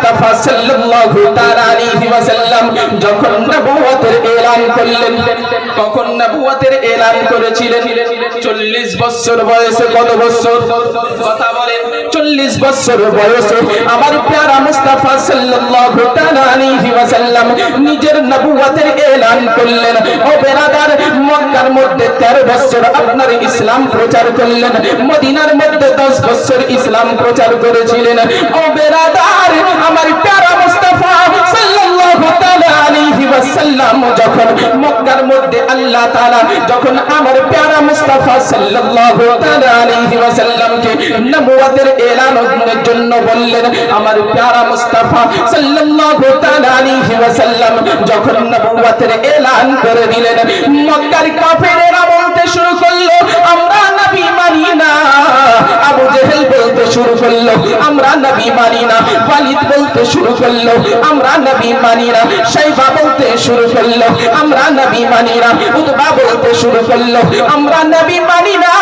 মুস্তাফা সাল্লাল্লাহু তাআলা আলাইহি ওয়াসাল্লাম যখন নবুয়তের এলান করলেন, তখন নবুয়তের এলান করেছিলেন 40 বছর বয়সে। কত বছর? কথা বলেন। 40 বছর বয়সে আমার প্যারা মুস্তাফা সাল্লাল্লাহু তাআলা আলাইহি ওয়াসাল্লাম নিজের নবুয়তের এলান করলেন। ও বেরাদার, মক্কার মধ্যে 13 বছর আপনার ইসলাম প্রচার করলেন, মদিনার মধ্যে 10 বছর ইসলাম প্রচার করেছিলেন। ও বেরাদার, আমার প্যারা মুস্তাফা সাল্লাল্লাহু তাআলা আলাইহি ওয়াসাল্লাম যখন মক্কার মধ্যে আল্লাহ তাআলা যখন আমার প্যারা মুস্তাফা সাল্লাল্লাহু তাআলা আলাইহি ওয়াসাল্লামকে নবুয়তের এলানের জন্য বললেন, আমার প্যারা মুস্তাফা সাল্লাল্লাহু তাআলা আলাইহি ওয়াসাল্লাম যখন নবুয়তের এলান করে দিলেন, মক্কার কাফেরেরা বলতে শুরু করলো, আমরা নবী মানি না। আবু জেহেল বলতে শুরু করলো, আমরা নবী মানি না। ওয়ালিদ বলতে শুরু করলো, আমরা নবী মানি না। শাইবা বলতে শুরু করলো, আমরা নবী মানি না। উতবা বলতে শুরু করলো, আমরা নবী মানি না।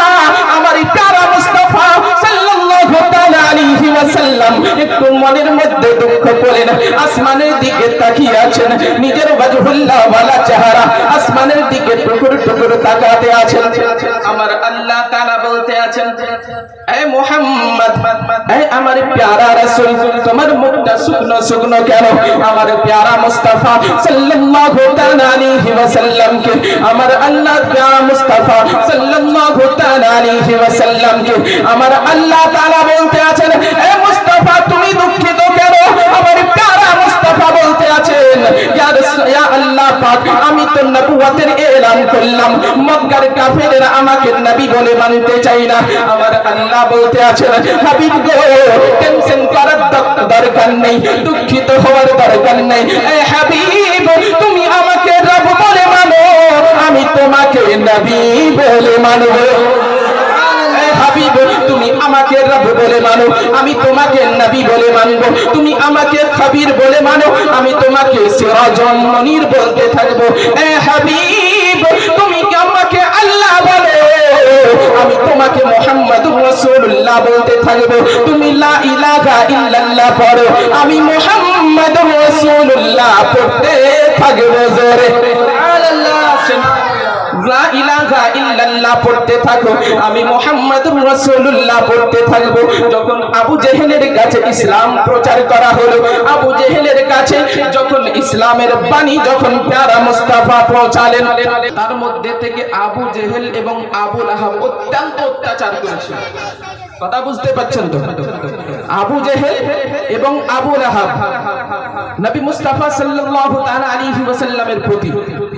আমার প্যারা মুস্তাফা সাল্লাল্লাহু তাআলা আলাইহি ওয়াসাল্লাম একটু মনের মধ্যে দুঃখ পেলেন, আসমানের দিকে তাকিয়ে আছেন, নিজের ওয়াজহুল্লাহ ওয়ালা চেহারা আসমানের দিকে টুকুর টুকুর তাকাতে আছেন। আমার আল্লাহ তাআলা বলতে আছেন, এ মুহাম্মদ, এ আমার প্যারা রাসূল, তোমার মুখটা শুকনো শুকনো কেন? আমার প্যারা মুস্তাফা সাল্লাল্লাহু তাআলা আলাইহি ওয়াসাল্লামকে আমার আল্লাহ প্যারা মুস্তাফা সাল্লাল্লাহু তাআলা আলাইহি ওয়াসাল্লামকে আমার আল্লাহ তাআলা বলতে আছেন, এ মুস্তাফা তুমি দুঃখিত কেন? আমার প্যারা মুস্তাফা বলতে আছেন, ইয়া আল্লাহ পাক, আমি তো নবুয়তের এলান করলাম, মক্কার কাফেররা আমাকে নবী বলে মানতে চাই না। আমার আল্লাহ বলতে আছেন, হাবিব গো, টেনশন করার দরকার নেই, দুঃখিত হওয়ার দরকার নেই। এ হাবিব, তুমি আমাকে রব বলে মানো, আমি তোমাকে নবী বলে মানব। হাবিব, তুমি আমাকে রব বলে মানো, আমি তোমাকে নবী বলে মানব। তুমি আমাকে খবীর বলে মানো, আমি তোমাকে সিরাজুল মুনীর বলতে থাকব। এ হাবিব, তুমি আমাকে আল্লাহ বলে, আমি তোমাকে মুহাম্মাদুর রাসূলুল্লাহ বলতে থাকব। তুমি লা ইলাহা ইল্লাল্লাহ পড়ো, আমি মুহাম্মাদুর রাসূলুল্লাহ পড়তে থাকব। জোরে সুবহানাল্লাহ। লা ইলাহা ইল্লাল্লাহ পড়তে থাকো, আমি মুহাম্মাদুর রাসূলুল্লাহ পড়তে থাকবো। যখন আবু জেহেলের কাছে ইসলাম প্রচার করা হলো, আবু জেহেলের কাছে যখন ইসলামের বাণী যখন প্যারা মুস্তাফা পৌঁছালেন, তার মধ্যে থেকে আবু জেহেল এবং আবু লাহাব অত্যন্ত অত্যাচার করেছিল। কথা বুঝতে পারছেন তো? আবু জেহেল এবং আবু লাহাব নবী মুস্তাফা সাল্লাল্লাহু তাআলা আলাইহি ওয়াসাল্লামের প্রতি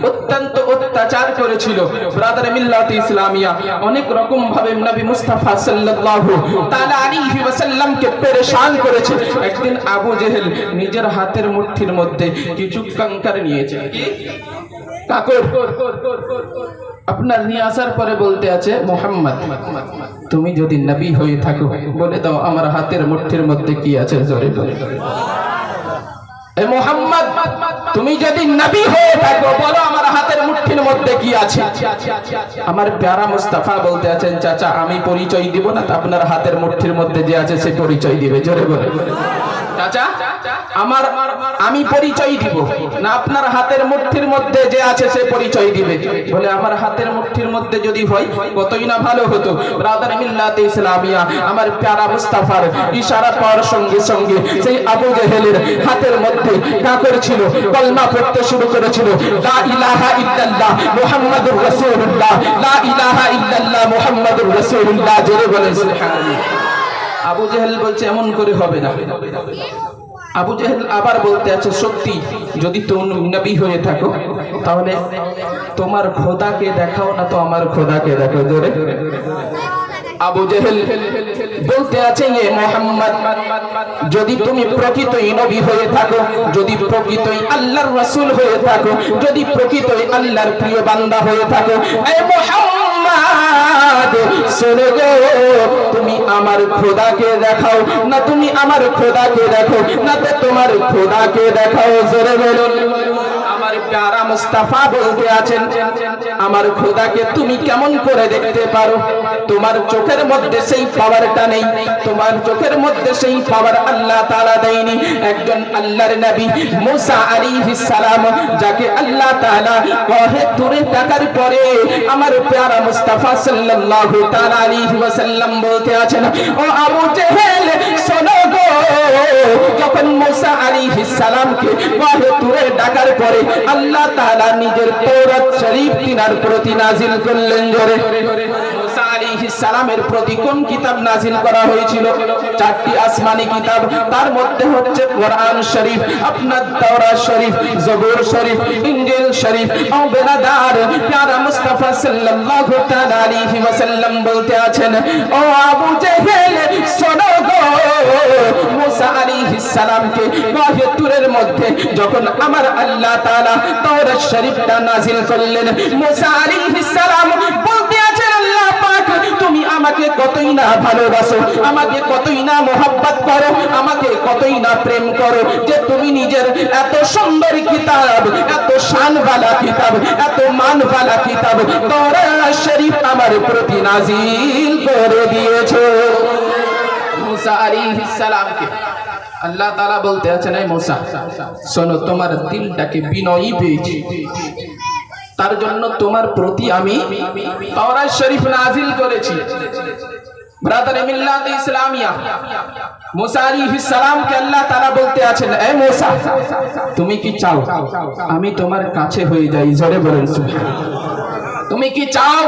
অত্যন্ত অত্যাচার করেছিল। ব্রাদার মিল্লাত ইসলামিয়া অনেক রকম ভাবে নবী মুস্তাফা সাল্লাল্লাহু তাআলা আলাইহি ওয়াসাল্লামকে পেরেশান করেছে। একদিন আবু জেহেল নিজের হাতের মুঠির মধ্যে কিছু কঙ্কর নিয়েছে, কি কাকর, আপনার নিয়ে আসার পরে বলতে আছে, মুহাম্মদ, তুমি যদি নবী হয়ে থাকো বলে দাও আমার হাতের মুঠির মধ্যে কি আছে। জোরে বলে, এ মুহাম্মদ, তুমি যদি নবী হয়ে থাকো বলো আমার হাতের মুঠির মধ্যে কি আছে। আমার প্যারা মুস্তাফা বলতে আছেন, চাচা আমি পরিচয় দিব না, আপনার হাতের মুঠির মধ্যে যে আছে সে পরিচয় দিবে। জোরে বলে, চাচা আমি পরিচয় দিব না, আপনার হাতের মুঠির মধ্যে যে আছে সে পরিচয় দিবে। বলে আমার হাতের মুঠির মধ্যে যদি হয় কতই না ভালো হতো। ব্রাদার মিল্লাতে ইসলামিয়া আমার প্যারা মুস্তাফার ইশারা পাওয়ার সঙ্গে সঙ্গে সেই আবু জেহেলের হাতের মধ্যে কাকর ছিল, কলমা পড়তে শুরু করেছিল, লা ইলাহা ইল্লাল্লাহ মুহাম্মাদুর রাসূলুল্লাহ, লা ইলাহা ইল্লাল্লাহ মুহাম্মাদুর রাসূলুল্লাহ। জোরে বলেন সুবহানাল্লাহ। আবু জেহেল বলছে এমন করে হবে না। আবু জেহেল আবার বলতে আছে, সত্যি যদি তুমি নবী হয়ে থাকো তাহলে তোমার খোদাকে দেখাও না তো আমার খোদাকে দেখো। জোরে আবু জেহেল বলতে আছে, এ মুহাম্মদ, যদি তুমি প্রকৃতই নবী হয়ে থাকো, যদি প্রকৃতই আল্লাহর রাসূল হয়ে থাকো, যদি প্রকৃতই আল্লাহর প্রিয় বান্দা হয়ে থাকো, এ মুহাম্মদ শুনে গো, তুমি আমার খোদাকে দেখাও না তুমি আমার খোদাকে দেখো, না তো তোমার খোদাকে দেখাও। জোরে বলুন। আমার প্যারা মুস্তাফা বলতে আছেন, আমার খোদাকে তুমি কেমন করে দেখতে পারো? তোমার চোখের মধ্যে সেই পাওয়ারটা নেই, তোমার চোখের মধ্যে সেই পাওয়ার আল্লাহ তাআলা দেয়নি। এ একজন আল্লাহর নবী মুসা আলাইহিস সালাম, যাকে আল্লাহ তাআলা কহে তুরে টাকার পরে আমার প্যারা মুস্তাফা সাল্লাল্লাহু তাআলা আলাইহি ওয়াসাল্লাম বলতে আছেন, ও আবু জেহেল শোনো গো, যখন মুসা আলাইহিস সালামকে কহে তুরে ডাকার পরে আল্লাহ তাআলা নিজের তাওরাত শরীফ তিনার প্রতি নাজিল করলেন। জোরে মুসা আলাইহিস সালামের প্রতি কোন কিতাব নাজিল করা হয়েছিল? চারটি আসমানি কিতাব, তার মধ্যে হচ্ছে কোরআন শরীফ, আপনার তাওরাত শরীফ, জবুর শরীফ, ইনজিল শরীফ। ও বেরাদার, প্যারা মুস্তাফা সাল্লাল্লাহু তাআলা আলাইহি ওয়াসাল্লাম বলতে আছেন, ও আবু জেহেল শোনো গো, মুসা আলাইহিস সালামকে কহে তুরের মধ্যে যখন আমার আল্লাহ তাআলা তাওরাত শরীফটা নাজিল করলেন, মুসা আলাইহিস সালাম বলতে আছেন, আল্লাহ পাক তুমি আমাকে কতই না ভালোবাসো, আমাকে কতই না মোহাব্বত করো, আমাকে কতই না প্রেম করো, যে তুমি নিজের এত সুন্দর কিতাব, এত শানওয়ালা কিতাব, এত মানওয়ালা কিতাব তাওরাত শরীফ আমার প্রতি নাজিল করে দিয়েছো। মুসা আলাইহিস সালামকে আল্লাহ তাআলা বলতে আছেন, এই মুসা শোনো, তোমার দিলটাকে বিনয়ী পেয়েছি, তার জন্য তোমার প্রতি আমি তাওরাত শরীফ নাজিল করেছি। ব্রাদারে মিল্লাত ইসলামিয়া, মুসা আলাইহিস সালামকে আল্লাহ তাআলা বলতে আছেন, এই মুসা তুমি কি চাও আমি তোমার কাছে হয়ে যাই? জোরে বলেন সুবহানাল্লাহ। তুমি কি চাও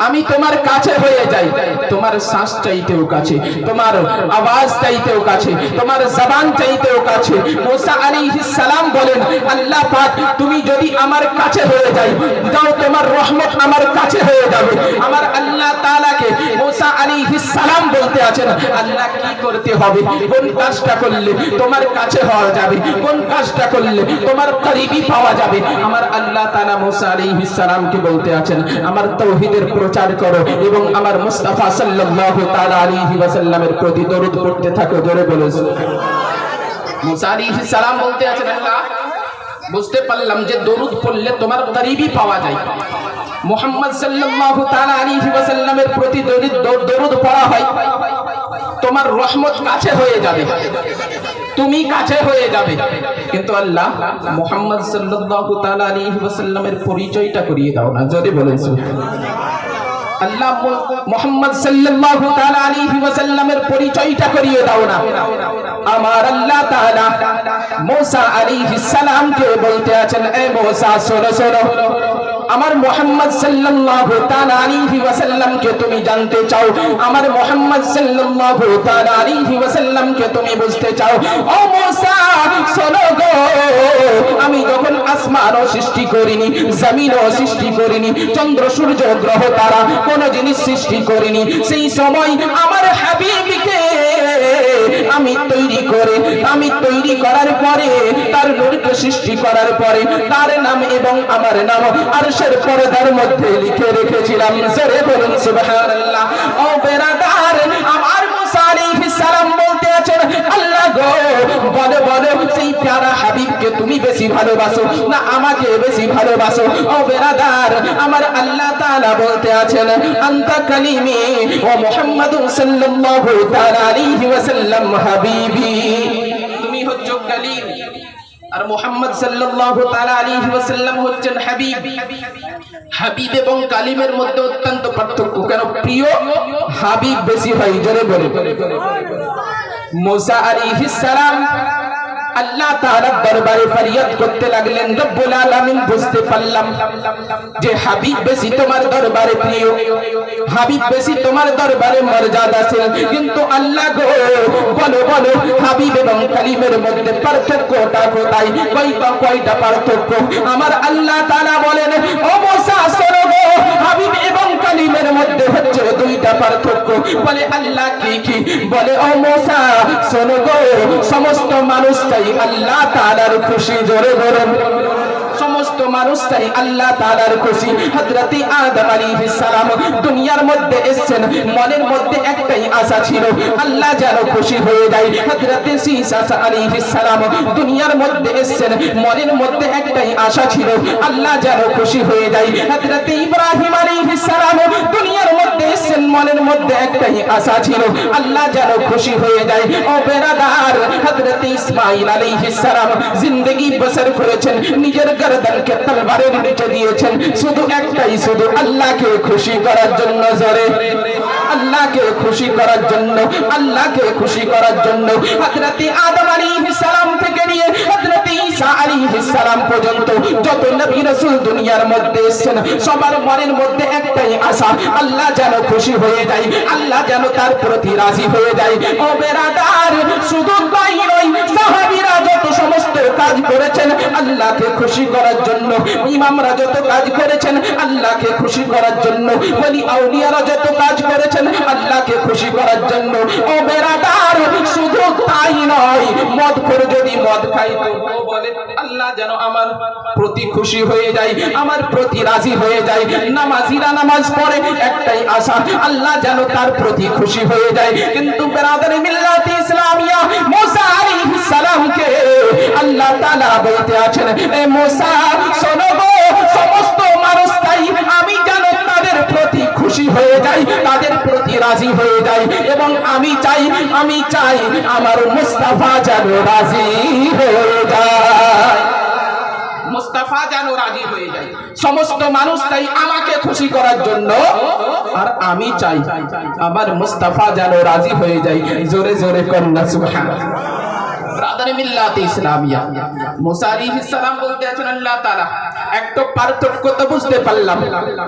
আমি তোমার কাছে হয়ে যাই? তোমার শ্বাস চাইতেও কাছে, তোমার আওয়াজ চাইতেও কাছে, তোমার জবান চাইতেও কাছে। মুসা আলাইহিস সালাম বলেন, আল্লাহ পাক তুমি যদি আমার কাছে হয়ে যাই যাও, তোমার রহমত আমার কাছে হয়ে যাবে। আমার আল্লাহ তাআলাকে মুসা আলাইহিস সালাম বলতে আছেন, আল্লাহ কি করতে হবে, কোন কাজটা করলে তোমার কাছে হওয়া যাবে, কোন কাজটা করলে তোমার করিবি পাওয়া যাবে। আমার আল্লাহ তাআলা মুসা আলাইহিস সালামকে বলতে আছেন, আমার তাওহীদের প্রচার করো এবং আমার মুস্তাফা সাল্লাল্লাহু তাআলা আলাইহি ওয়াসাল্লামের প্রতি দরুদ পড়তে থাকো। জোরে বলো সুবহানাল্লাহ। মুসা আলাইহিস সালাম বলতে আছেন, আল্লাহ বুঝতে পারলাম যে দরুদ পড়লে তোমার করিবি পাওয়া যায়। মুহাম্মদ সাল্লাল্লাহু তাআলা আলাইহি ওয়াসাল্লামের প্রতি দরুদ পড়া হয়, তোমার রহমত কাছে হয়ে যাবে, তুমি কাছে হয়ে যাবে। কিন্তু আল্লাহ মুহাম্মদ সাল্লাল্লাহু তাআলা আলাইহি ওয়াসাল্লামের পরিচয়টা করিয়ে দাও না। যদি বলেন আল্লাহ মুহাম্মদ সাল্লাল্লাহু তাআলা আলাইহি ওয়াসাল্লামের পরিচয়টা করিয়ে দাও না। আমার আল্লাহ তাআলা মুসা আলাইহিস সালামকে বলতে আছেন, এ মুসা শোনো শোনো, আমার মুহাম্মদ সাল্লাল্লাহু তাআলা আলাইহি ওয়াসাল্লামকে তুমি জানতে চাও, আমার মুহাম্মদ সাল্লাল্লাহু তাআলা আলাইহি ওয়াসাল্লামকে তুমি বুঝতে চাও। ও মুসা শোনো গো, আমি যখন আসমানও সৃষ্টি করিনি, জমিনও সৃষ্টি করিনি, চন্দ্র সূর্য গ্রহ তারা কোন জিনিস সৃষ্টি করিনি, সেই সময় আমার হাবিবকে আমি তৈরি করার পরে, তার নূরকে সৃষ্টি করার পরে তার নাম এবং আমার নাম আরশের পর্দার মধ্যে লিখে রেখেছিলাম। জোরে বলুন সুবহানাল্লাহ। ও বেরাদার, আমার মুসা আলাইহিস সালাম বলতে আছেন, আল্লাহ গো বলো বলো, সেই প্যারা হাবিবকে তুমি বেশি ভালোবাসো না আমাকে বেশি ভালোবাসো? ও বেরাদার, আমার আল্লাহ তাআলা বলতে আছেন, আনতা কালিমি ওয়া মুহাম্মাদুন সাল্লাল্লাহু তাআলা আলাইহি ওয়াসাল্লাম হাবিবি, তুমি হচ্ছো কালিম আর মুহাম্মদ সাল্লাল্লাহু তাআলা আলাইহি ওয়াসাল্লাম হচ্ছেন হাবিব। হাবিব এবং কালিমের মধ্যে অত্যন্ত পার্থক্য। কেন? প্রিয় হাবিব বেশি হয়। জোরে বলে মুসা আলাইহিস সালাম আল্লাহ তাআলার দরবারে ফরিয়াদ করতে লাগলেন, রব্বুল আলামিন বুঝতে পারলাম যে হাবিব বেশি তোমার দরবারে প্রিয়, হাবিব বেশি তোমার দরবারে মর্যাদাশীল, কিন্তু আল্লাহ গো বলো বলো, হাবিব এবং কালিমের মধ্যে পার্থক্যটা কোথায়? কয়টা পার্থক্য? আমার আল্লাহ তাআলা বলেন, ও মুসা শোনো গো, হাবিব এবং কালিমের মধ্যে হচ্ছে দুইটা পার্থক্য। বলে আল্লাহ কি কি? বলে ও মুসা শোনো গো, সমস্ত মানুষ চাই আল্লাহ তাআলার খুশি। জোরে বলেন, সমস্ত মানুষ চাই আল্লাহ তাআলার খুশি। হযরত আদম আলাইহিস সালাম দুনিয়ার মধ্যে এসেছেন, মনের মধ্যে একটাই আশা ছিল, আল্লাহ যেন খুশি হয়ে যায়। হযরত ঈসা আলাইহিস সালাম দুনিয়ার মধ্যে এসেছেন, মনের মধ্যে একটাই আশা ছিল, আল্লাহ যেন খুশি হয়ে যায়। হযরত ইব্রাহিম আলাইহিস সালাম দুনিয়ার মধ্যে এসেছেন, মনের মধ্যে একটাই আশা ছিল, আল্লাহ যেন খুশি হয়ে যায়। ও বেরাদার, হযরত ইসমাঈল আলাইহিস সালাম জিন্দেগি বসর করেছেন, নিজের গর্দনকে তলবারের নিচে দিয়েছেন শুধু একটাই, শুধু আল্লাহকে খুশি করার জন্য। জোরে আল্লাহকে খুশি করার জন্য, আল্লাহকে খুশি করার জন্য। হযরত আদম আলাইহিস সালাম থেকে নিয়ে হযরত ঈসা আলাইহিস সালাম পর্যন্ত যত নবী রাসূল দুনিয়ার মধ্যে এসেছেন, সবার মনের মধ্যে একটাই আশা, আল্লাহ যেন খুশি হয়ে যায়, আল্লাহ যেন তার প্রতি রাজি হয়ে যায়। ও বেরাদার, শুধু তাই নয়, সাহাবীরা যত সমস্ত কাজ করেছেন আল্লাহকে খুশি করার জন্য, ইমামরা যত কাজ করেছেন আল্লাহকে খুশি করার জন্য, ওলি আউলিয়ারা যত কাজ করেছেন আল্লাহকে খুশি করার জন্য। ও বেরাদার, শুধু তাই নয়, মদখোর যদি মদ খায় তো বলে আল্লাহ যেন আমার প্রতি খুশি হয়ে যায়, আমার প্রতি রাজি হয়ে যায়। নামাজিরা নামাজ পড়ে একটাই আশা, আল্লাহ যেন তার প্রতি খুশি হয়ে যায়। কিন্তু বেরাদারে মিল্লাত ইসলামিয়া মুসা আলাইহিস সালামকে আল্লাহ তাআলা বলতে আছেন, এ মুসা শোনো গো, সমস্ত মানুষ তাই আমি যেন তাদের প্রতি খুশি হয়ে যাই, তাদের প্রতি রাজি হয়ে যাই, এবং আমি চাই আমার মুস্তাফা যেন রাজি হয়ে যায়, মুস্তাফা যেন রাজি হয়ে যায়। সমস্ত মানুষ তাই আমাকে খুশি করার জন্য, আর আমি চাই আমার মুস্তাফা যেন রাজি হয়ে যায়। জোরে জোরে কন্যা সুবহানাল্লাহ। ব্রাদার মিল্লাত ইসলামিয়া মুসা আলাইহিস সালাম বলতে আছেন, আল্লাহ তাআলা একটা পার্থক্য তো বুঝতে পারলাম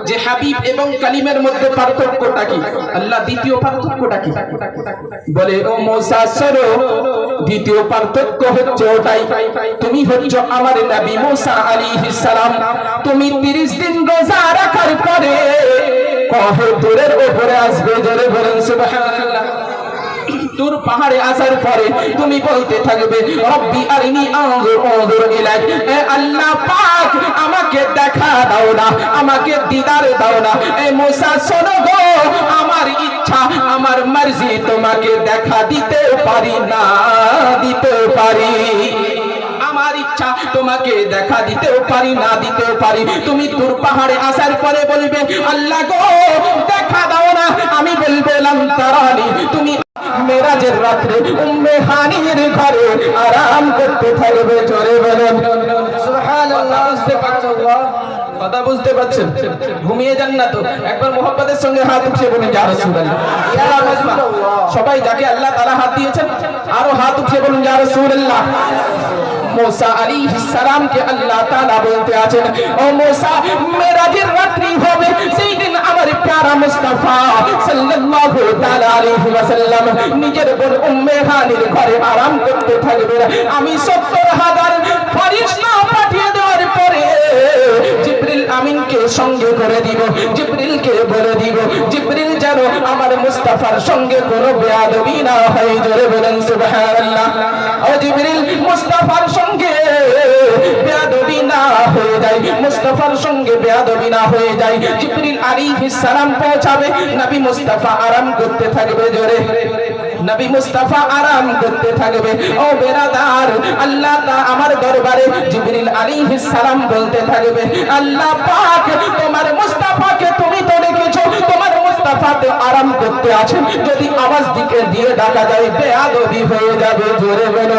যে হাবিব এবং কালিমের মধ্যে পার্থক্যটা কি। আল্লাহ দ্বিতীয় পার্থক্যটা কি বলে, ও মুসা শোনো, দ্বিতীয় পার্থক্য হচ্ছে ওটাই, তুমি হচ্ছ আমার নবী মুসা আলাইহিস সালাম, তুমি 30 দিন রোজা রাখার পরে কহতুরের উপরে আসবে। জোরে বলেন সুবহানাল্লাহ। তুর পাহাড়ে আসার পরে তুমি বলতে থাকবে, রব্বি আরিনি আনজুর ইলাইক, এ আল্লাহ পাক আমাকে দেখা দাও না, আমাকে দিদার দাও না। এ মুসা শোনো গো, আমার ইচ্ছা আমার মর্জি তোমাকে দেখা দিতে পারি না দিতে পারি, আমার ইচ্ছা তোমাকে দেখা দিতেও পারি না দিতেও পারি। তুমি তুর পাহাড়ে আসার পরে বলবে, আল্লাহ গো দেখা দাও না, আমি বলবে লাম তারানি, তুমি মেরাজের রাত্রে উম্মে হানির ঘরে আরাম করতে থাকবে। জোরে বলেন সুবহানাল্লাহ। বুঝতে পারছেন? কথা বুঝতে পারছেন? ঘুমিয়ে যান না তো, একবার মোহাব্বতের সঙ্গে হাত উঠিয়ে বলেন ইয়া রাসূলুল্লাহ। সবাই যাকে আল্লাহ তাআলা হাত দিয়েছেন আরো হাত উঠিয়ে বলুন ইয়া রাসূলুল্লাহ। মুসা আলাইহিস সালামকে আল্লাহ তাআলা বলতে আছেন, ও মুসা মেরাজের রাত্রি হবে, সেই দিন আমার প্যারা মুস্তাফা সাল্লাল্লাহু তাআলা আলাইহি ওয়াসাল্লাম নিজের বোন উম্মে হানির ঘরে আরাম করতে থাকবে। আমি 70,000 ফেরেশতা পাঠিয়ে দেওয়ার পরে জিবরিল আমিনকে সঙ্গে করে দিব, জিবরিলকে বলে দিব, জিবরিল যেন আমার মুস্তাফার সঙ্গে কোনো বেয়াদবি না হয়। জোরে বলেন সুবহানাল্লাহ। ও জিবরিল মুস্তাফার সঙ্গে বেয়াদবি না হয়ে যায়, মুস্তাফার সঙ্গে বেয়াদবি না হয়ে যায়। জিবরিল আলাইহিস সালাম পৌঁছাবে, নবী মুস্তাফা আরাম করতে থাকবে। জোরে নবী মুস্তাফা আরাম করতে থাকবে। ও বেরাদার, আল্লাহ আমার দরবারে জিবরিল আলাইহিস সালাম বলতে থাকবে, আল্লাহ পাক তোমার মুস্তাফাকে তুমি তো দেখেছো, তোমার মুস্তাফাতে আরাম করতে আছে, যদি আওয়াজ দিকে দিয়ে ডাকা যায় বেয়াদবি হয়ে যাবে। জোরে বলো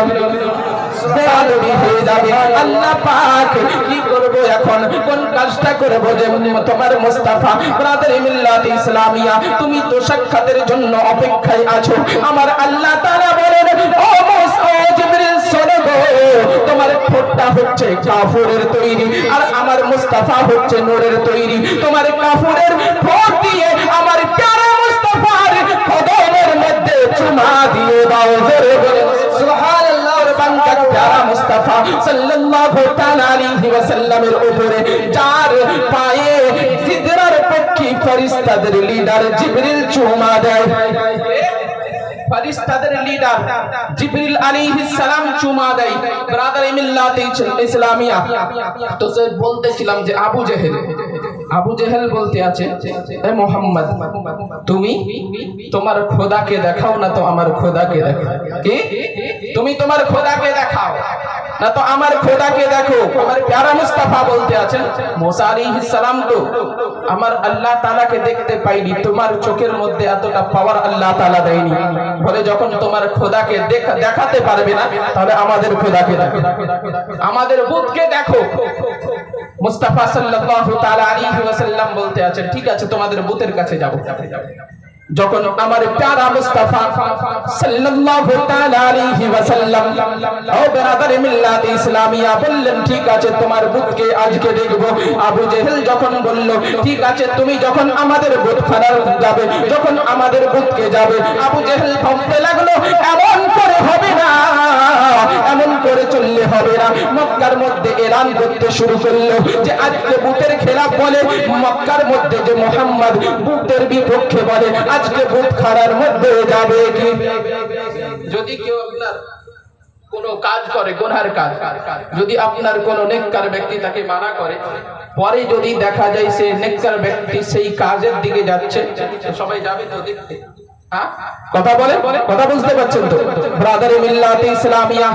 বেয়াদবি হয়ে যাবে। আল্লাহ পাক কি করব এখন, কোন কাজটা করব যে তোমার মুস্তাফা ব্রাদার মিল্লাত ইসলামিয়া তুমি তো সাক্ষাতের জন্য অপেক্ষায় আছো। আমার আল্লাহ তাআলা বলেন, ও মুসা জিবরিল শোনো গো, তোমার ঠোঁটটা হচ্ছে কাফুরের তৈরি আর আমার মুস্তাফা হচ্ছে নূরের তৈরি, তোমার কাফুরের ঠোঁট দিয়ে আমার প্যারা মুস্তাফার কদমের মধ্যে চুমা দিয়ে দাও। জোরে বলেন সুবহানাল্লাহ। বান্দা প্যারা মুস্তাফা সাল্লাল্লাহু তাআলা আলাইহি ওয়াসাল্লামের উপরে চার পায়ে সিদরার পক্ষী ফেরেশতাদের লিডার জিবরিল চুমা দেয়। ফেরেশতাদের লিডার জিবরিল আলাইহিস সালাম চুমা দেয়। ব্রাদার মিল্লাত ইসলামিয়া তো সে বলতেছিলাম যে আবু জেহেল বলতে আছে, এ মুহাম্মদ তুমি তোমার খোদাকে দেখাও না তো আমার খোদাকে দেখাও। কি তুমি তোমার খোদাকে দেখাও না তো আমার খোদাকে দেখো। আমার প্যারা মুস্তাফা বলতে আছেন মুসা আলাইহিস সালাম তো আমার আল্লাহ তাআলাকে দেখতে পাইনি, তোমার চোখের মধ্যে এতটা পাওয়ার আল্লাহ তাআলা দেয়নি। বলে যখন তোমার খোদাকে দেখাতে পারবে না, তাহলে আমাদের খোদাকে দেখো, আমাদের বুতকে দেখো। মুস্তাফা সাল্লাল্লাহু তাআলা আলাইহি ওয়াসাল্লাম বলতে আছেন, ঠিক আছে তোমাদের বুতের কাছে যাব। যখন আমার প্যারা মুস্তাফা সাল্লাল্লাহু তাআলা আলাইহি ওয়াসাল্লাম ও বেরাদারে মিল্লাত ইসলামিয়া বললেন, ঠিক আছে তোমার বুতকে আজকে দেখব। আবু জেহেল যখন বলল, ঠিক আছে তুমি যখন আমাদের বুতখানার যাবে, যখন আমাদের বুতকে যাবে, আবু জেহেল ভাবতে লাগলো এমন করে হবে না, এমন করে চললে হবে না। মক্কার মধ্যে এলান করতে শুরু করলো যে আজকে বুতের খেলাফ বলে, মক্কার মধ্যে যে মুহাম্মদ বুতের বিপক্ষে বলে, আজকে বুত খানার মধ্যে যাবে কি? যদি কেউ আপনার কোন কাজ করে, গুনার কাজ, যদি আপনার কোন নেককার ব্যক্তি তাকে মানা করে, পরে যদি দেখা যায় সে নেককার ব্যক্তি সেই কাজের দিকে যাচ্ছে, সবাই যাবে তো দেখতে? কথা বলে, কথা বুঝতে পারছেন তো? ব্রাদারে মিল্লাত ইসলামিয়া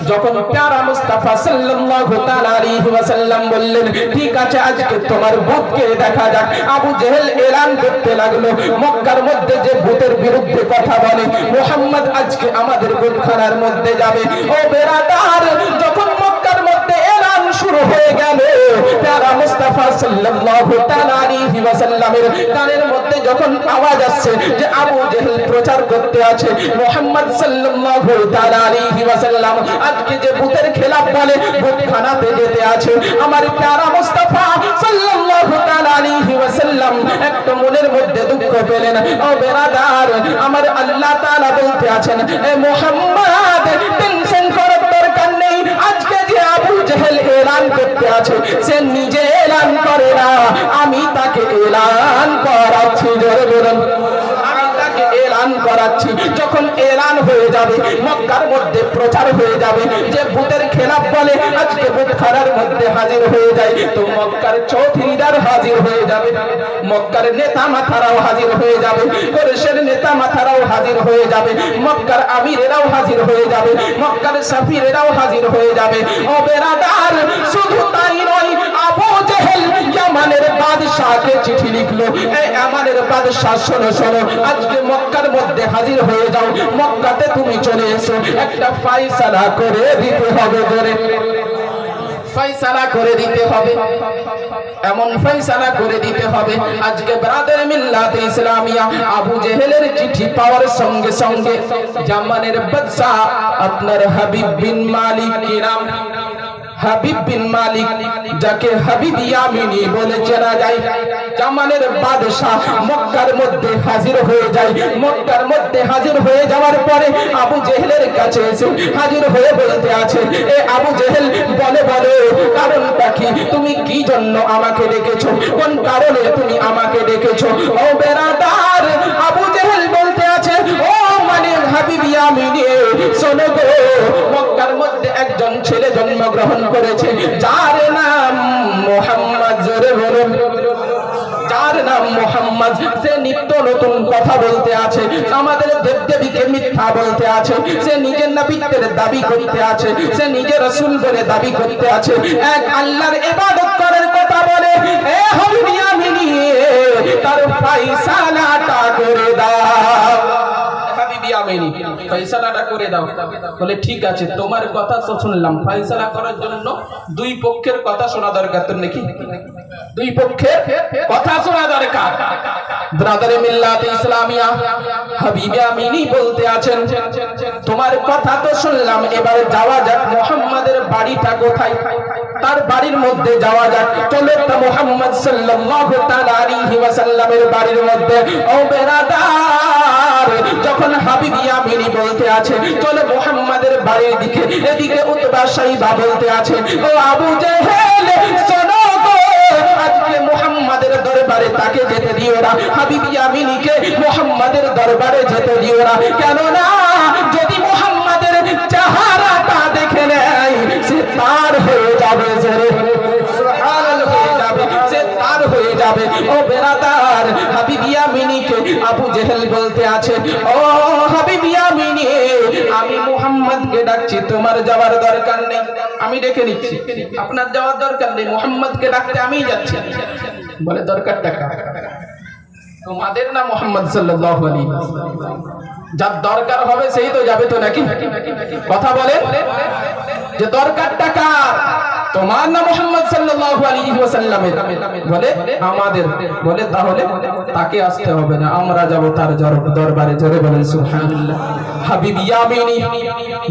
যখন প্যারা মুস্তাফা সাল্লাল্লাহু তাআলা আলাইহি ওয়াসাল্লাম বললেন, ঠিক আছে আজকে তোমার বুতকে দেখা যাক, আবু জেহেল এলান করতে লাগলো মক্কার মধ্যে যে বুতের বিরুদ্ধে কথা বলে, মুহাম্মদ আজকে আমাদের বুতখানার মধ্যে যাবে। ও বেরাদার, যখন মক্কার মধ্যে এলান শুরু হয়ে গেল, প্যারা মুস্তাফা সাল্লাল্লাহু তাআলা আলাইহি ওয়াসাল্লামের কানের মধ্যে যখন আওয়াজ আসছে যে আবু জেহেল প্রচার করতে আছে মুহাম্মদ সাল্লাল্লাহু তাআলা আলাইহি ওয়াসাল্লাম আজকে যে বুতের খেলাফ বলে, বুতখানাতে যেতে আছে, আমার প্যারা মুস্তাফা সাল্লাল্লাহু তাআলা আলাইহি ওয়াসাল্লাম একটা মনের মধ্যে দুঃখ পেলেন। ও বেরাদার, আমার আল্লাহ তাআলা বলতে আছেন, এ মুহাম্মদ টেনশন করার দরকার নেই, আজকে যে আবু জেহেল এলান করতে আছে সে নিজে এলান করে না, আমি তাকে এলান করাচ্ছি। জোরে বলুন, এলান করাচ্ছি। যখন এলান হয়ে যাবে, মক্কার মধ্যে প্রচার হয়ে যাবে যে ভূতের খেলাফ বলে আজকে বুতখানার মধ্যে হাজির হয়ে যায়, তো মক্কার চৌধুরীরা হাজির হয়ে যাবে, মক্কার নেতা মাথারাও হাজির হয়ে যাবে, কোরেশের নেতা মাথারাও হাজির হয়ে যাবে, মক্কার আমিরেরাও হাজির হয়ে যাবে, মক্কার সাফিরেরাও হাজির হয়ে যাবে। ও বেরাদার, শুধু তাই নয়, আবু জেহেল ইয়ামানের বাদশাহকে চিঠি লিখলো, এই ইয়ামানের বাদশাহ শোনো শোনো, আজকে মক্কার মধ্যে হাজির হয়ে যাও, মক্কাতে তুমি চলে এসো, একটা ফয়সালা করে দিতে হবে। জোরে ফয়সালা করে দিতে হবে, এমন ফয়সালা করে দিতে হবে। আজকে ব্রাদার মিল্লাত ইসলামিয়া আবু জেহেলের চিঠি পাওয়ার সঙ্গে সঙ্গে জামানের বাদশা আপনার হাবিব বিন মালিক কি নাম, হাবিব বিন মালিক, যাকে হাবিব ইয়ামিনী বলে চেনা যায়, জামানের বাদশাহ মক্কার মধ্যে হাজির হয়ে যায়। মক্কার মধ্যে হাজির হয়ে যাওয়ার পরে আবু জেহেলের কাছে এসে হাজির হয়ে বলতে আছে, এ আবু জেহেল বলে বলো কারণটা কি, তুমি কি জন্য আমাকে ডেকেছো, কোন কারণে তুমি আমাকে ডেকেছো? ও বেরাদার, আবু জেহেল বলতে আছে, ও মানে হাবিব ইয়ামিনী শোনো গো, মক্কার মধ্যে একজন ছেলে জন্মগ্রহণ করেছে যার নাম মুহাম্মদ। জোরে বলুন, যার নাম মুহাম্মদ, সে নিত্য নতুন কথা বলতে আছে, আমাদের দেবদেবীকে মিথ্যা বলতে আছে, সে নিজের নবীত্বের দাবি করতে আছে, সে নিজের রাসূল বলে দাবি করতে আছে, এক আল্লাহর ইবাদত করার কথা বলে। এ হাবিব ইয়ামিনী, তার ফয়সালাটা করে দাও, ফয়সালাটা করে দাও। বলে ঠিক আছে, তোমার কথা তো শুনলাম, ফয়সালা করার জন্য দুই পক্ষের কথা শোনা দরকার, তো নাকি দুই পক্ষের কথা শোনা দরকার। ব্রাদারে মিল্লাত ইসলামিয়া হাবিব ইয়ামিনী বলতে আছেন, তোমার কথা তো শুনলাম, এবারে যাওয়া যাক মুহাম্মাদের বাড়িটা কোথায়, তার বাড়ির মধ্যে যাওয়া যাক। চলো তো মুহাম্মদ সাল্লাল্লাহু তাআলা আলাইহি ওয়াসাল্লামের বাড়ির মধ্যে। ও বেরাদার, যখন হাবিব ইয়ামিনী বলতে আছে চলো মুহাম্মাদের বাড়ির দিকে, এদিকে উতবা সাইবা বলতে আছে, ও আবু জেহেল শোনো গো, আজকে মুহাম্মাদের দরবারে তাকে যেতে দিও না, হাবিব ইয়ামিনীকে মুহাম্মাদের দরবারে যেতে দিও না, কেন না যদি মুহাম্মাদের চেহারাটা দেখে নেয় সে তার হয়ে যাবে, সে তার হয়ে যাবে। ও বেরাদার, হাবিব ইয়ামিনীকে আবু জেহেল বলতে আছে, ও হাবিব ইয়ামিনী, আমি মুহাম্মদকে ডাকছি, তোমার যাওয়ার দরকার নেই, আমি ডেকে নিচ্ছি, আপনার যাওয়ার দরকার নেই, মুহাম্মদকে ডাকতে আমি যাচ্ছি। বলে দরকারটা কার? তোমাদের না মোহাম্মদ সাল্লাল্লাহু আলাইহি ওয়াসাল্লাম? যার দরকার হবে সেই তো যাবে তো নাকি? কথা বলেন যে দরকারটা কার? তোমার না মোহাম্মদ সাল্লাল্লাহু আলাইহি ওয়াসাল্লামের? বলে আমাদের। বলে তাহলে তাকে আসতে হবে না, আমরা যাব তার দরবারে। জোরে বলেন সুবহানাল্লাহ। হাবিব ইয়ামিনী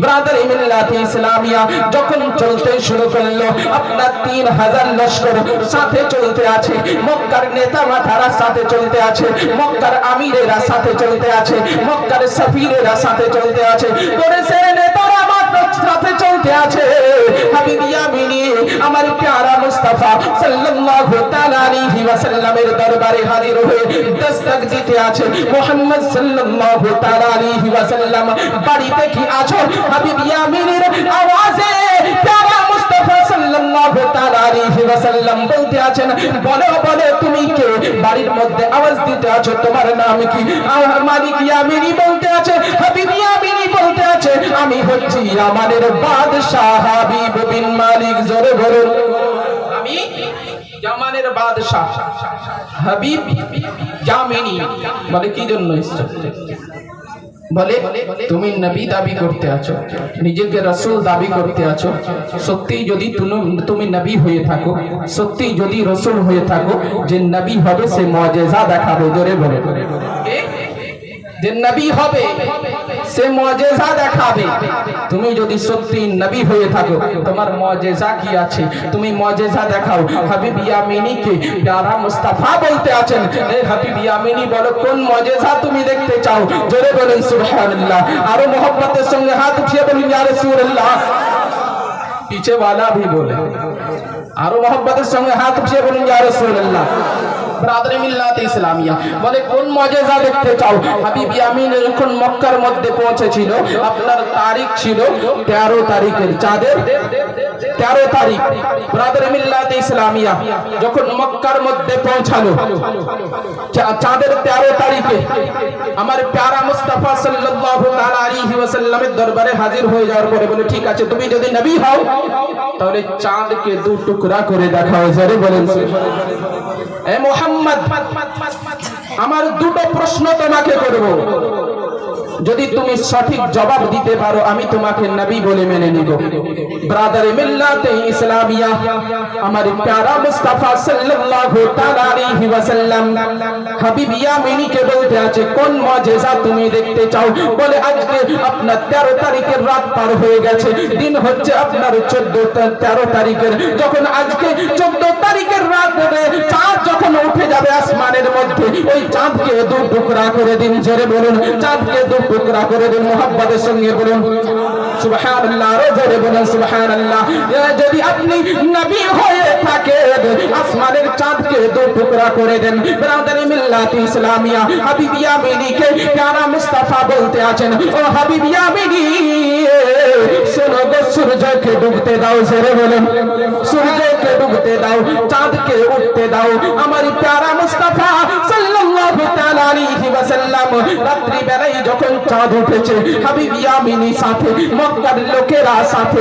ব্রাদার মিল্লাত ইসলামিয়া যখন চলতে শুরু করলো, আপনার 3000 লস্কর সাথে চলতে আছে, মক্কার নেতা মাথারা সাথে চলতে আছে, মক্কার আমিরেরা সাথে চলতে আছে, মক্কার সফিরেরা সাথে চলতে আছে, কোরেশের নেতারা সাথে চলতে আছে। হাবিব ইয়ামিনী আমার প্যারা মুস্তাফা সাল্লাল্লাহু তাআলা আলাইহি ওয়াসাল্লামের দরবারে হাজির হয়ে দস্তক দিতে আছে। মুহাম্মদ সাল্লাল্লাহু তাআলা আলাইহি ওয়াসাল্লাম বাড়িতে কি আছো? হাবিব ইয়ামিনীর আওয়াজে প্যারা মুস্তাফা সাল্লাল্লাহু তাআলা আলাইহি ওয়াসাল্লাম বলতে আছেন, বলো বলো তুমি কে? বাড়ির মধ্যে আওয়াজ দিতে আছো, তোমার নাম কি? মালিক ইয়ামিনী বলতে আছে, হাবিব ইয়ামিনী বলতে আছে, আমি হচ্ছি আমাদের বাদশাহ হাবিব বিন মালিক। জোরে বলুন, আমি ইয়ামানের বাদশাহ হাবিব ইয়ামিনী। বলে কি জন্য এসেছো? বলে তুমি নবী দাবি করতে আছো, নিজেকে রাসূল দাবি করতে আছো। সত্যি যদি তুমি নবী হয়ে থাকো, সত্যি যদি রাসূল হয়ে থাকো, যে নবী হবে সে মুআজিজা দেখাবে। জোরে বলে, যে নবী হবে সে মুআজিজা দেখাবে। তুমি যদি সত্যি নবী হয়ে থাকো, তোমার মুআজিজা কি আছে? তুমি মুআজিজা দেখাও। হাবিব ইয়ামিনীকে প্যারা মুস্তাফা বলতে আছেন, এ হাবিব ইয়ামিনী বলো কোন মুআজিজা তুমি দেখতে চাও? জোরে বলেন সুবহানাল্লাহ। আরো মোহব্বতের সঙ্গে হাত উঠিয়ে বলুন ইয়া রাসূলুল্লাহ। পিছে वाला भी बोले, আরো মোহব্বতের সঙ্গে হাত উঠিয়ে বলুন ইয়া রাসূলুল্লাহ। ব্রাদারে মিল্লাত ইসলামিয়া বলে কোন মুআজিজা দেখতে চাও? হাবিব ইয়ামিন যখন মক্কার মধ্যে পৌঁছেছিল, আপনার তারিখ ছিল 13 তারিখের, চাঁদের 13 তারিখ। ব্রাদারে মিল্লাত ইসলামিয়া যখন মক্কার মধ্যে পৌঁছালো চাঁদের 13 তারিখে, আমার প্যারা মুস্তাফা সাল্লাল্লাহু তাআলা আলাইহি ওয়াসাল্লামের দরবারে হাজির হয়ে যাওয়ার পরে বলে, ঠিক আছে তুমি যদি নবী হও তাহলে চাঁদকে 2 টুকরা করে দেখাও। জোরে বলেন এ মুহাম্মদ, আমার 2টো প্রশ্ন তোমাকে করব, যদি তুমি সঠিক জবাব দিতে পারো আমি তোমাকে নবী বলে মেনে নিব। ব্রাদারে মিল্লাতে ইসলামিয়া আমার প্যারা মুস্তাফা সাল্লাল্লাহু তাআলা আলাইহি ওয়াসাল্লাম হাবিব ইয়ামিনীকে বলতে আছে কোন মুআজিজা তুমি দেখতে চাও? বলে আজকে আপনার 13 তারিখের রাত পার হয়ে গেছে, দিন হচ্ছে আপনার 13 তারিখের। যখন আজকে 14 তারিখের রাত হবে, চাঁদ যখন উঠে যাবে আসমানের মধ্যে, ওই চাঁদকে 2 টুকরা করে দিন। জোরে বলুন, চাঁদকে 2 টুকরা করে দিন। মুহাব্বতের সঙ্গে বলুন সুবহানাল্লাহ। জোরে বলুন সুবহানাল্লাহ। যদি আপনি নবী হয়ে থাকেন, আসমানের চাঁদকে 2 টুকরা করে দেন। ব্রাদারে মিল্লাত ইসলামিয়া হাবিব ইয়ামিনীকে প্যারা মুস্তাফা বলতে আছেন, ও হাবিব ইয়ামিনী শোনো গো, সূর্যকে ডুবতে দাও। জোরে বলুন, সূর্যকে ডুবতে দাও, চাঁদকে উঠতে দাও। আমার প্যারা মুস্তাফা সাল্লাল্লাহু তাআলা আলাইহি ওয়াসাল্লাম রাত্রি বেলায় যখন চাঁদ উঠেছে, হাবিব ইয়ামিনী সাথে, মক্কার লোকেরা সাথে,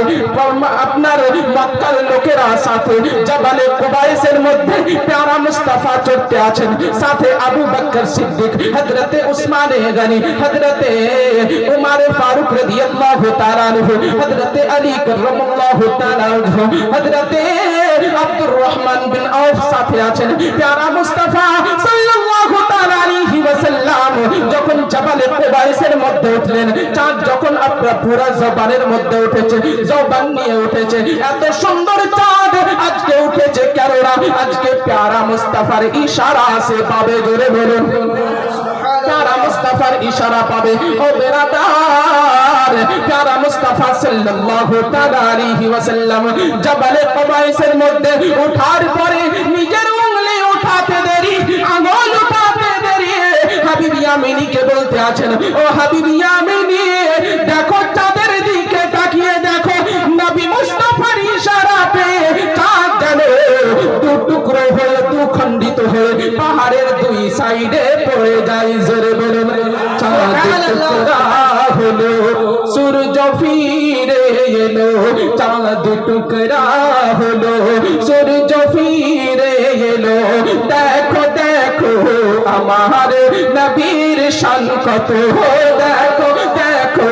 আপনার মক্কার লোকেরা সাথে জাবালে কুবাইসের মধ্যে প্যারা মুস্তাফা চড়তে আছেন। সাথে আবু বকর সিদ্দিক, হযরতে উসমানে গনি, হযরতে উমর ফারুক রাদিয়াল্লাহু তাআলা আনহু, হযরতে আলী কাররামাল্লাহু তাআলা আনহু, হযরতে আব্দুর রহমান বিন আউফ সাথে আছেন। প্যারা মুস্তাফা সাল্লাল্লাহু তাআলা আলাইহি ওয়াসাল্লাম যখন জাবালে কুবাইসের মধ্যে উঠলেন, চাঁদ যখন আপনার পুরো জবানের মধ্যে উঠেছে, জবান নিয়ে উঠেছে, এত সুন্দর চাঁদ আজকে উঠেছে কেননা আজকে প্যারা মুস্তাফার ইশারা সে পাবে। জোরে বলুন, প্যারা মুস্তাফার ইশারা পাবে। ও বেরাদার, প্যারা মুস্তাফা সাল্লাল্লাহু তাআলা আলাইহি ওয়াসাল্লাম জাবালে কুবাইসের মধ্যে ওঠার পরে নিজের উঙ্গলি উঠাতে দেরি, আঙ্গুল উঠাতে দেরি, হাবিব ইয়ামিনীকে বলতে আছেন, ও হাবিব ইয়ামিনী দেখো চাঁদের দিকে তাকিয়ে দেখো, নবী মুস্তাফার ইশারা পেয়ে চাঁদ যেন 2 টুকরো হয়ে 2 খণ্ডিত হয়ে পাহাড়ের 2 সাইডে পড়ে যায়। জোরে বলুন, চাঁদ টুকরা হলো, সূর্য ফিরে এলো, চাঁদ টুকরা হলো, সূর্য ফিরে এলো, আমার নবীর শান কত, দেখো দেখো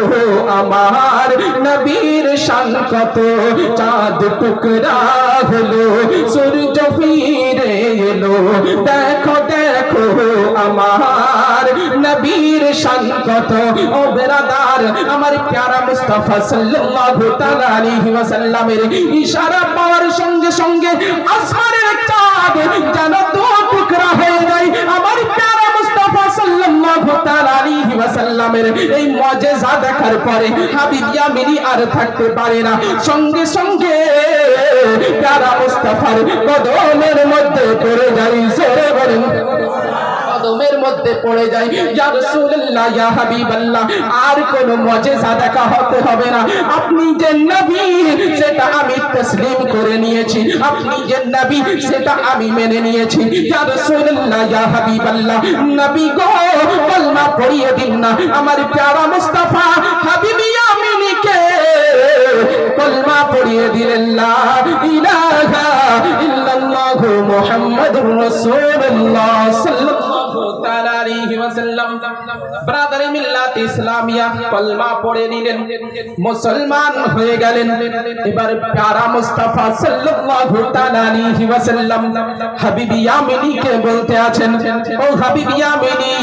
আমার নবীর শান কত। চাঁদ টুকরা হলো সূর্য ফিরে এলো, দেখো দেখো আমার নবীর শান কত। ও বেরাদার, আমার প্যারা মুস্তাফা সাল্লাল্লাহু তাআলা আলাইহি ওয়াসাল্লামের ইশারা পাওয়ার সঙ্গে সঙ্গে আসমানের চাঁদ যেন দু টুকরা হয়ে যায়। আমার প্যারা মুস্তাফা সাল্লাল্লাহু তাআলা আলাইহি ওয়াসাল্লামের এই মুজিজা দেখার পরে হাবিব ইয়ামিনী আর থাকতে পারে না, সঙ্গে সঙ্গে প্যারা মুস্তাফার কদমের মধ্যে পড়ে যায়। জোরে বলেন, কদমের মধ্যে পড়ে যায়। ইয়া রাসূলুল্লাহ, ইয়া হাবিবাল্লাহ, আর কোন মুজিজা দেখা হতে হবে না। আপনি যে নবী সেটা আমি তাসলিম করে নিয়েছি, আপনি যে নবী সেটা আমি মেনে নিয়েছি। ইয়া রাসূলুল্লাহ, ইয়া হাবিবাল্লাহ, নবী গো কলমা পড়িয়ে দিন না আমার প্যারা মুস্তাফা হাবিব ইয়ামিনীকে কলমা পড়িয়ে দিলেন। লা ইলাহা ইল্লাল্লাহু মুহাম্মাদুর রাসূলুল্লাহ সাল্লাল্লাহু তাআলা আলাইহি ওয়াসাল্লাম। ব্রাদারে মিল্লাত ইসলামিয়া কলমা পড়ে নিলেন, মুসলমান হয়ে গেলেন। এবার প্যারা মুস্তাফা সাল্লাল্লাহু তাআলা আলাইহি ওয়াসাল্লাম হাবিব ইয়ামিনীকে বলতে আছেন, ও হাবিব ইয়ামিনী,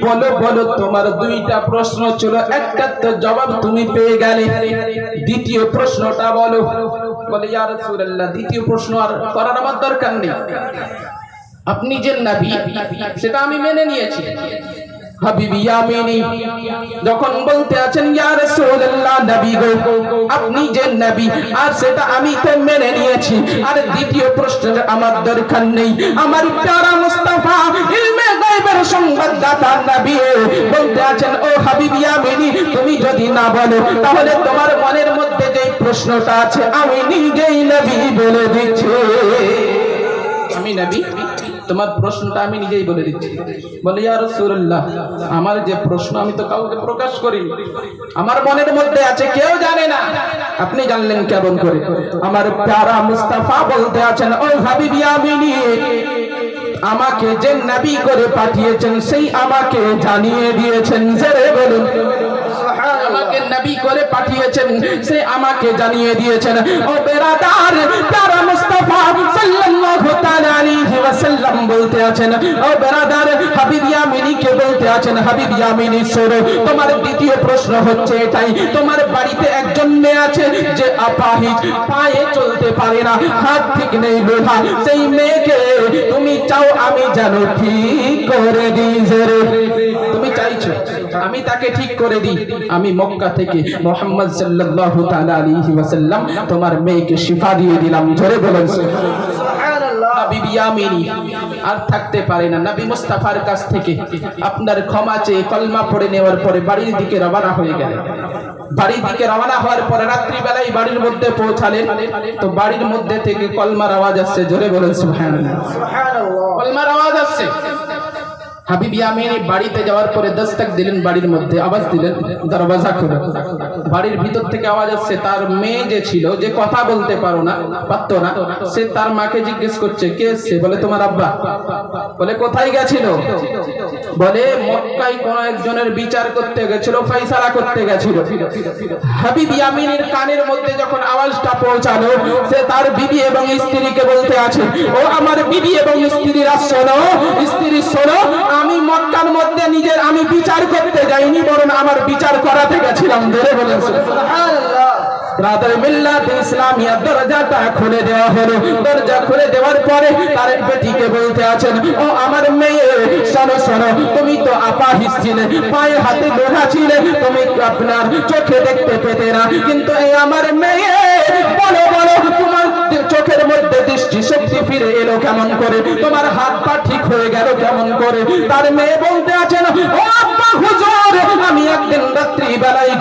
বলো বলো তোমার দুইটা প্রশ্ন ছিল, একটা তো জবাব তুমি পেয়ে গেলে, দ্বিতীয় প্রশ্নটা বলো। বলে ইয়া রাসূলুল্লাহ, দ্বিতীয় প্রশ্ন আর করার আমার দরকার নেই, আপনি যে নবী সেটা আমি মেনে নিয়েছি। হাবিব ইয়ামিনী যখন বলতে আছেন ইয়া রাসূলুল্লাহ, নবী গো আপনি যে নবী আর সেটা আমি তো মেনে নিয়েছি, আর দ্বিতীয় প্রশ্নের আমার দরকার নেই। আমার প্যারা মুস্তাফা ইলমে গায়বের সংবাদদাতা নবী বলতে আছেন, ও হাবিব ইয়ামিনী, তুমি যদি না বলো তাহলে তোমার মনের মধ্যে যে প্রশ্নটা আছে আমি নিজেই নবী বলে দিচ্ছি। আমি নবী, তোমার প্রশ্নটা আমি নিজেই বলে দিচ্ছি। বলে ইয়া রাসূলুল্লাহ, আমার যে প্রশ্ন আমি তো কাউকে প্রকাশ করিনি, আমার মনের মধ্যে আছে, কেউ জানে না, আপনি জানলেন কেমন করে? আমার প্যারা মুস্তাফা বলতে আছেন, ও হাবিব ইয়ামিনী, আমাকে যে নবী করে পাঠিয়েছেন সেই আমাকে জানিয়ে দিয়েছেন। জোরে বলুন, আমাকে নবী করে পাঠিয়েছেন সে আমাকে জানিয়ে দিয়েছেন। ও বেরাদার, প্যারা মুস্তাফা সাল্লাল্লাহু তাআলা আলাইহি ওয়াসাল্লাম বলতে আছেন, ও বেরাদার, হাবিব ইয়ামিনীকে বলতে আছেন, হাবিব ইয়ামিনী শোনো, তোমার দ্বিতীয় প্রশ্ন হচ্ছে এটাই, তোমার বাড়িতে একজন মেয়ে আছে যে আপাহিজ, পায়ে চলতে পারে না, হাত ঠিক নেই লোহা, সেই মেয়েকে তুমি চাও আমি যেন ঠিক করে দিই। জোরে, তুমি চাইছো আমি তাকে ঠিক করে দিই। আমি মক্কা থেকে মুহাম্মদ সাল্লাল্লাহু তাআলা আলাইহি ওয়াসাল্লাম তোমার মেয়েকে শিফা দিয়ে দিলাম। জোরে বলেন সুবহানাল্লাহ। হাবিব ইয়ামিনী আর থাকতে পারে না, নবী মুস্তাফার কাছ থেকে আপনার ক্ষমা চেয়ে কলমা পড়ে নেওয়ার পরে বাড়ির দিকে রওনা হয়ে গেলেন। বাড়ির দিকে রওনা হওয়ার পরে রাত্রি বেলায় বাড়ির মধ্যে পৌঁছালেন, তো বাড়ির মধ্যে থেকে কলমার আওয়াজ আসছে। জোরে বলেন সুবহানাল্লাহ। কলমার আওয়াজ আসছে। হাবিব ইয়ামিনী বাড়িতে যাওয়ার পরে দস্তক দিলেন, বাড়ির মধ্যে আওয়াজ দিলেন, দরওয়াজা খোলো। বাড়ির ভিতর থেকে আওয়াজ আসছে। তার মেয়ে যে ছিল, যে কথা বলতে পারতো না, সে তার মাকে জিজ্ঞেস করছে, কে এসছে? বলে তোমার আব্বা। বলে কোথায় গেছিল? বলে মক্কায় কোন একজনের বিচার করতে গেছিল, ফয়সালা করতে গেছিল। হাবিব ইয়ামিনীর কানের মধ্যে যখন আওয়াজটা পৌঁছালো, সে তার বিবি এবং স্ত্রীকে বলতে আছে, ও আমার বিবি এবং স্ত্রীরা শোনো, স্ত্রী শোনো, আমি মক্কার মধ্যে নিজের আমি বিচার করতে যাইনি, বরং আমার বিচার করাতে গেছিলাম। ধরে বলেন সুবহানাল্লাহ। ব্রাদার মিল্লাত ইসলামিয়া দরজাটা খুলে দেওয়া হলো। দরজা খুলে দেওয়ার পরে তার বেটিকে বলতে আছেন, ও আমার মেয়ে শোনো শোনো, তুমি তো আপাহিজ ছিলে, পায়ে হাতে লোহা ছিলে, তুমি আপনার চোখে দেখতে পেতে না, কিন্তু এই আমার মেয়ে বলো বলো, তোমার চোখের মধ্যে দৃষ্টি শক্তি ফিরে এলো কেমন করে? তোমার হাত পা ঠিক হয়ে গেল কেমন করে? তার মেয়ে বলতে আছেন, ও আব্বা হুজুর, আমি একদিন রাত্রি বেলায়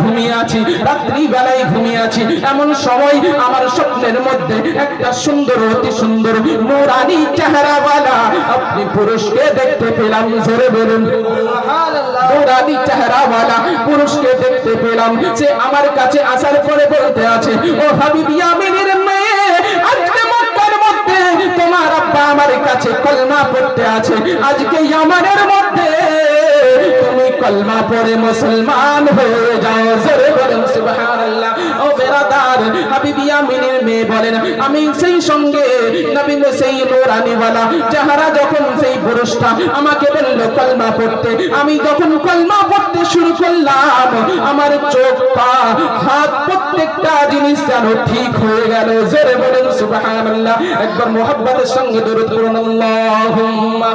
ঘুমিয়ে আছি, এমন সময় আমার স্বপ্নের মধ্যে একটা সুন্দর, অতি সুন্দর নুরানি চেহারাওয়ালা আপনি পুরুষকে দেখতে পেলাম। জোরে বলুন সুবহানাল্লাহ। নুরানি চেহারাওয়ালা পুরুষকে দেখতে পেলাম। সে আমার কাছে আসার পরে বলতে আছে, ও হাবিব ইয়ামিনীর মেয়ে, আজকে মক্কার মধ্যে তোমার আব্বা আমার কাছে কলমা পড়তে আছে, আজকে ইয়ামানের মধ্যে মধ্যে তুমি কলমা পড়ে মুসলমান হয়ে যাও। জোরে বলেন সুবহানাল্লাহ। ও বেরাদার, হাবিব ইয়ামিনের মেয়ে বলেন, আমি সেই সঙ্গে নবী সেই নূরানিওয়ালা যাহারা যখন সেই পুরুষটা আমাকে বলল কলমা পড়তে, আমি যখন কলমা পড়তে শুরু করলাম, আমার চোখ পা হাত প্রত্যেকটা জিনিস যেন ঠিক হয়ে গেল। জোরে বলেন সুবহানাল্লাহ। একবার মুহাব্বতের সঙ্গে দরুদ পড়ুন, আল্লাহুম্মা